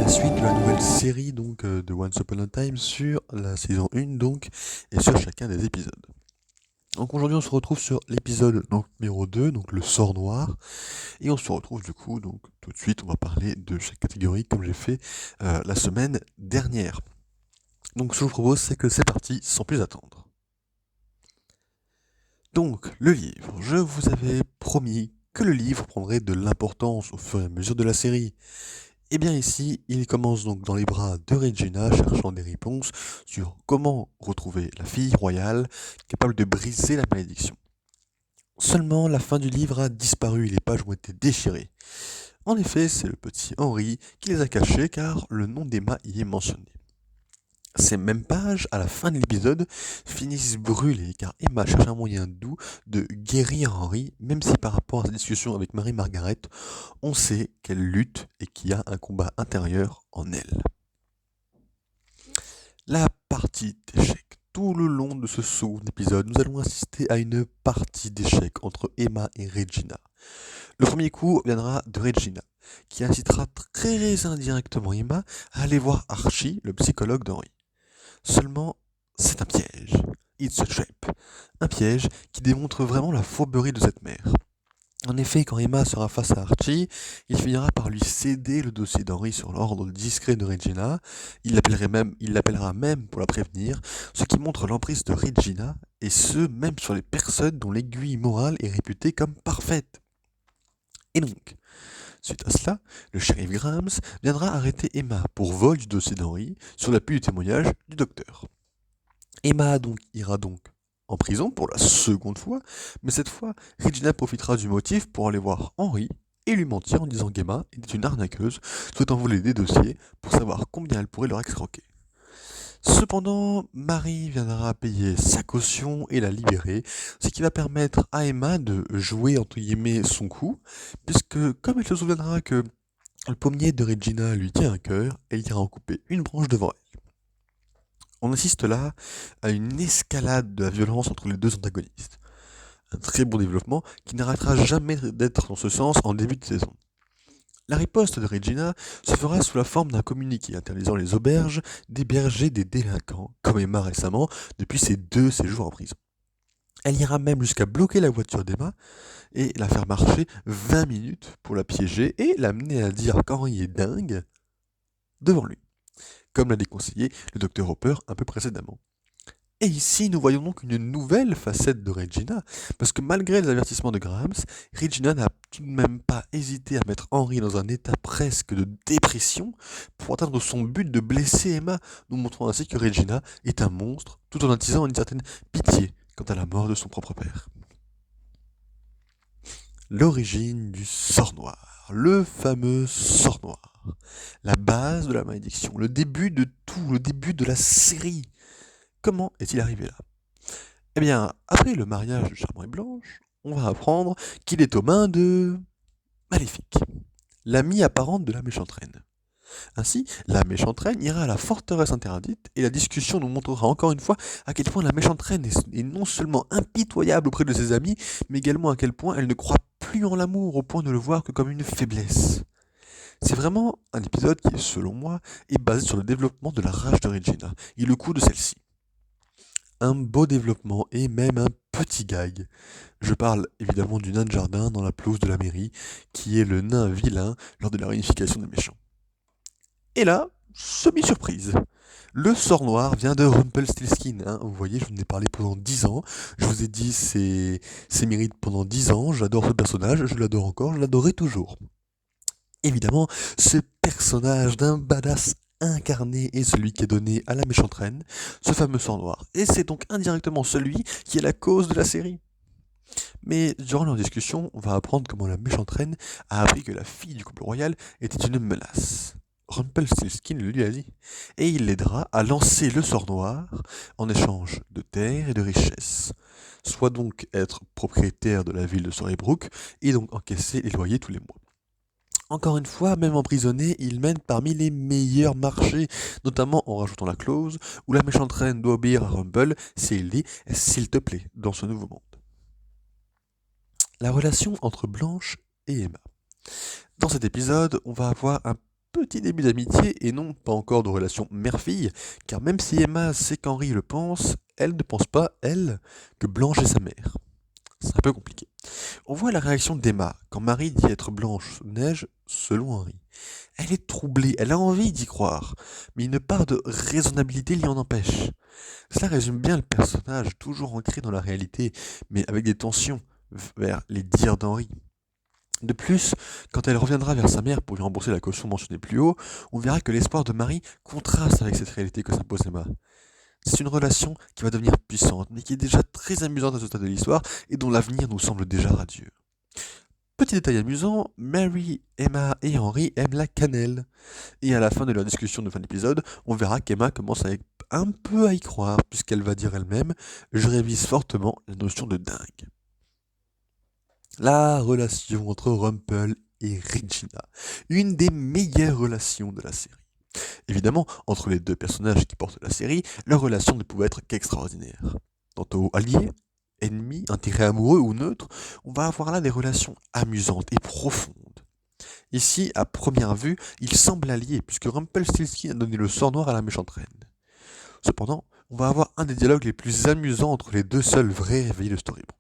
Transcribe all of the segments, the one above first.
la suite de la nouvelle série de Once Upon a Time sur la saison 1 et sur chacun des épisodes. Donc aujourd'hui on se retrouve sur l'épisode numéro 2, donc le sort noir, et on se retrouve du coup tout de suite on va parler de chaque catégorie comme j'ai fait la semaine dernière. Donc ce que je vous propose c'est que c'est parti sans plus attendre. Donc le livre, je vous avais promis que le livre prendrait de l'importance au fur et à mesure de la série. Et bien ici, il commence donc dans les bras de Regina, cherchant des réponses sur comment retrouver la fille royale capable de briser la malédiction. Seulement, la fin du livre a disparu et les pages ont été déchirées. En effet, c'est le petit Henry qui les a cachées car le nom d'Emma y est mentionné. Ces mêmes pages, à la fin de l'épisode, finissent brûlées car Emma cherche un moyen doux de guérir Henry, même si par rapport à sa discussion avec Marie-Margaret, on sait qu'elle lutte et qu'il y a un combat intérieur en elle. La partie d'échecs. Tout le long de ce second épisode, nous allons assister à une partie d'échecs entre Emma et Regina. Le premier coup viendra de Regina, qui incitera très indirectement Emma à aller voir Archie, le psychologue d'Henry. Seulement, c'est un piège. It's a trap. Un piège qui démontre vraiment la fourberie de cette mère. En effet, quand Emma sera face à Archie, il finira par lui céder le dossier d'Henry sur l'ordre discret de Regina. Il l'appellera même pour la prévenir, ce qui montre l'emprise de Regina, et ce, même sur les personnes dont l'aiguille morale est réputée comme parfaite. Et donc, suite à cela, le shérif Grams viendra arrêter Emma pour vol du dossier d'Henry sur l'appui du témoignage du docteur. Emma ira donc en prison pour la seconde fois, mais cette fois, Regina profitera du motif pour aller voir Henry et lui mentir en disant qu'Emma était une arnaqueuse souhaitant voler des dossiers pour savoir combien elle pourrait leur escroquer. Cependant, Marie viendra payer sa caution et la libérer, ce qui va permettre à Emma de jouer entre guillemets son coup, puisque comme elle se souviendra que le pommier de Regina lui tient à cœur, elle ira en couper une branche devant elle. On assiste là à une escalade de la violence entre les deux antagonistes. Un très bon développement qui n'arrêtera jamais d'être dans ce sens en début de saison. La riposte de Regina se fera sous la forme d'un communiqué interdisant les auberges d'héberger des délinquants, comme Emma récemment, depuis ses 2 séjours en prison. Elle ira même jusqu'à bloquer la voiture d'Emma et la faire marcher 20 minutes pour la piéger et l'amener à dire qu'Henry est dingue devant lui, comme l'a déconseillé le docteur Hopper un peu précédemment. Et ici, nous voyons donc une nouvelle facette de Regina, parce que malgré les avertissements de Grahams, Regina n'a tout de même pas hésité à mettre Henry dans un état presque de dépression pour atteindre son but de blesser Emma, nous montrant ainsi que Regina est un monstre, tout en attisant une certaine pitié quant à la mort de son propre père. L'origine du sort noir, le fameux sort noir, la base de la malédiction, le début de tout, le début de la série. Comment est-il arrivé là? Eh bien, après le mariage de Charmant et Blanche, on va apprendre qu'il est aux mains de Maléfique, l'amie apparente de la méchante reine. Ainsi, la méchante reine ira à la forteresse interdite et la discussion nous montrera encore une fois à quel point la méchante reine est non seulement impitoyable auprès de ses amis, mais également à quel point elle ne croit plus en l'amour au point de le voir que comme une faiblesse. C'est vraiment un épisode qui, selon moi, est basé sur le développement de la rage de Regina et le coup de celle-ci. Un beau développement et même un petit gag. Je parle évidemment du nain de jardin dans la pelouse de la mairie, qui est le nain vilain lors de la réunification des méchants. Et là, semi-surprise. Le sort noir vient de Rumpelstiltskin. Vous voyez, je vous en ai parlé pendant 10 ans. Je vous ai dit ses mérites pendant 10 ans. J'adore ce personnage, je l'adore encore, je l'adorerai toujours. Évidemment, ce personnage d'un badass incarné est celui qui est donné à la méchante reine, ce fameux sang noir. Et c'est donc indirectement celui qui est la cause de la série. Mais durant leur discussion, on va apprendre comment la méchante reine a appris que la fille du couple royal était une menace. Rumpelstiltskin le lui a dit. Et il l'aidera à lancer le sort noir en échange de terres et de richesses. Soit donc être propriétaire de la ville de Storybrooke et donc encaisser les loyers tous les mois. Encore une fois, même emprisonné, il mène parmi les meilleurs marchés, notamment en rajoutant la clause où la méchante reine doit obéir à Rumple si il dit « s'il te plaît » dans ce nouveau monde. La relation entre Blanche et Emma. Dans cet épisode, on va avoir un petit début d'amitié et non pas encore de relation mère-fille, car même si Emma sait qu'Henri le pense, elle ne pense pas, elle, que Blanche est sa mère. C'est un peu compliqué. On voit la réaction d'Emma quand Marie dit être Blanche-Neige selon Henri. Elle est troublée, elle a envie d'y croire, mais une part de raisonnabilité l'y en empêche. Cela résume bien le personnage, toujours ancré dans la réalité, mais avec des tensions vers les dires d'Henri. De plus, quand elle reviendra vers sa mère pour lui rembourser la caution mentionnée plus haut, on verra que l'espoir de Marie contraste avec cette réalité que s'impose Emma. C'est une relation qui va devenir puissante, mais qui est déjà très amusante à ce stade de l'histoire et dont l'avenir nous semble déjà radieux. Petit détail amusant, Mary, Emma et Henri aiment la cannelle. Et à la fin de leur discussion de fin d'épisode, on verra qu'Emma commence un peu à y croire, puisqu'elle va dire elle-même « Je révise fortement la notion de dingue ». La relation entre Rumple et Regina, une des meilleures relations de la série. Évidemment, entre les deux personnages qui portent la série, leur relation ne pouvait être qu'extraordinaire. Tantôt alliés, ennemis, intérêts amoureux ou neutres, on va avoir là des relations amusantes et profondes. Ici, à première vue, ils semblent alliés, puisque Rumpelstiltskin a donné le sort noir à la méchante reine. Cependant, on va avoir un des dialogues les plus amusants entre les deux seuls vrais réveillés de Storybrooke.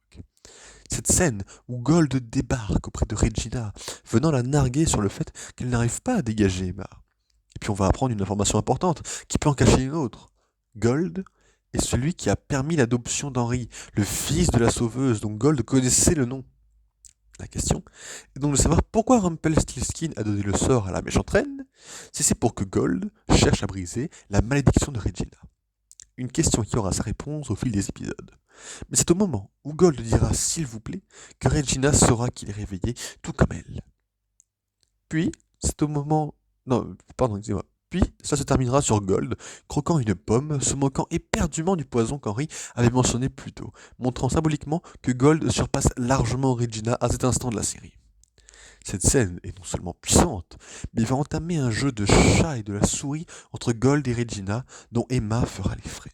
Cette scène où Gold débarque auprès de Regina, venant la narguer sur le fait qu'elle n'arrive pas à dégager Emma. Et puis on va apprendre une information importante, qui peut en cacher une autre. Gold est celui qui a permis l'adoption d'Henri, le fils de la sauveuse, dont Gold connaissait le nom. La question est donc de savoir pourquoi Rumpelstiltskin a donné le sort à la méchante reine, si c'est pour que Gold cherche à briser la malédiction de Regina. Une question qui aura sa réponse au fil des épisodes. Mais c'est au moment où Gold dira « s'il vous plaît » que Regina saura qu'il est réveillé, tout comme elle. Puis, c'est au moment... Non, pardon, excusez-moi. Puis, ça se terminera sur Gold, croquant une pomme, se moquant éperdument du poison qu'Henri avait mentionné plus tôt, montrant symboliquement que Gold surpasse largement Regina à cet instant de la série. Cette scène est non seulement puissante, mais va entamer un jeu de chat et de la souris entre Gold et Regina, dont Emma fera les frais.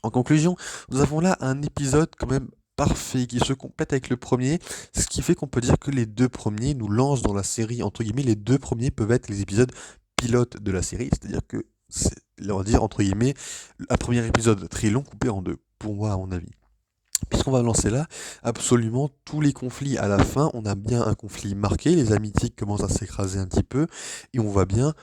En conclusion, nous avons là un épisode quand même parfait, qui se complète avec le premier, ce qui fait qu'on peut dire que les deux premiers nous lancent dans la série, entre guillemets, les deux premiers peuvent être les épisodes pilotes de la série, c'est-à-dire que c'est, on va dire, entre guillemets, un premier épisode très long coupé en deux, pour moi, à mon avis. Puisqu'on va lancer là absolument tous les conflits à la fin, on a bien un conflit marqué, les amitiés commencent à s'écraser un petit peu, et on voit bien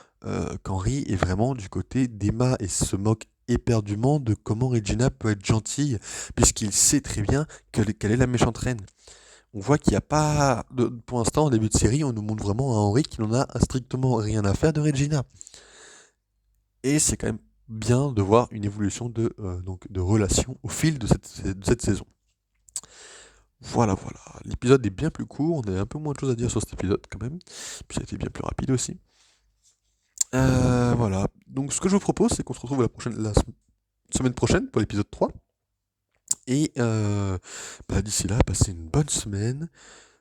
qu'Henri est vraiment du côté d'Emma et se moque éperdument de comment Regina peut être gentille, puisqu'il sait très bien qu'elle est la méchante reine. On voit qu'il n'y a pas, pour l'instant, au début de série, on nous montre vraiment un Henri qui n'en a strictement rien à faire de Regina. Et c'est quand même bien de voir une évolution de relation au fil de cette saison. Voilà. L'épisode est bien plus court, on a un peu moins de choses à dire sur cet épisode quand même, puis ça a été bien plus rapide aussi. Voilà, donc ce que je vous propose, c'est qu'on se retrouve la semaine prochaine pour l'épisode 3. Et d'ici là, passez une bonne semaine.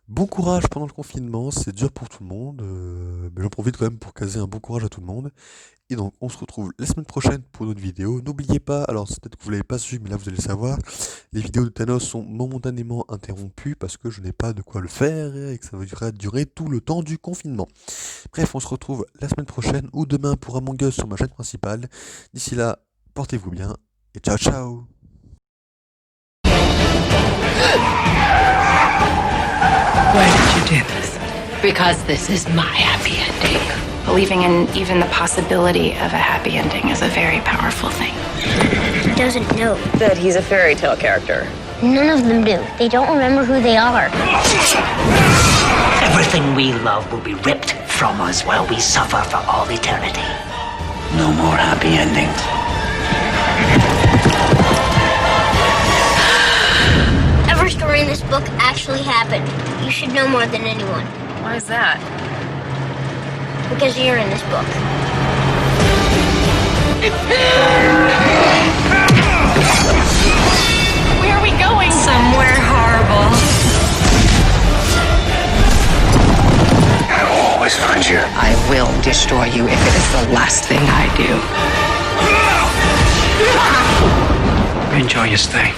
Bon courage pendant le confinement, c'est dur pour tout le monde, mais j'en profite quand même pour caser un bon courage à tout le monde. Et donc on se retrouve la semaine prochaine pour une autre vidéo. N'oubliez pas, alors c'est peut-être que vous ne l'avez pas su, mais là vous allez le savoir, les vidéos de Thanos sont momentanément interrompues parce que je n'ai pas de quoi le faire et que ça va durer tout le temps du confinement. Bref, on se retrouve la semaine prochaine ou demain pour Among Us sur ma chaîne principale. D'ici là, portez-vous bien et ciao ciao. Why did you do this? Because this is my happy ending. Believing in even the possibility of a happy ending is a very powerful thing. He doesn't know that he's a fairy tale character. None of them do. They don't remember who they are. Everything we love will be ripped from us while we suffer for all eternity. No more happy endings. Every story in this book actually happened. You should know more than anyone. Why is that? Because you're in this book. Where are we going? Somewhere horrible. I will always find you. I will destroy you if it is the last thing I do. Enjoy your stay.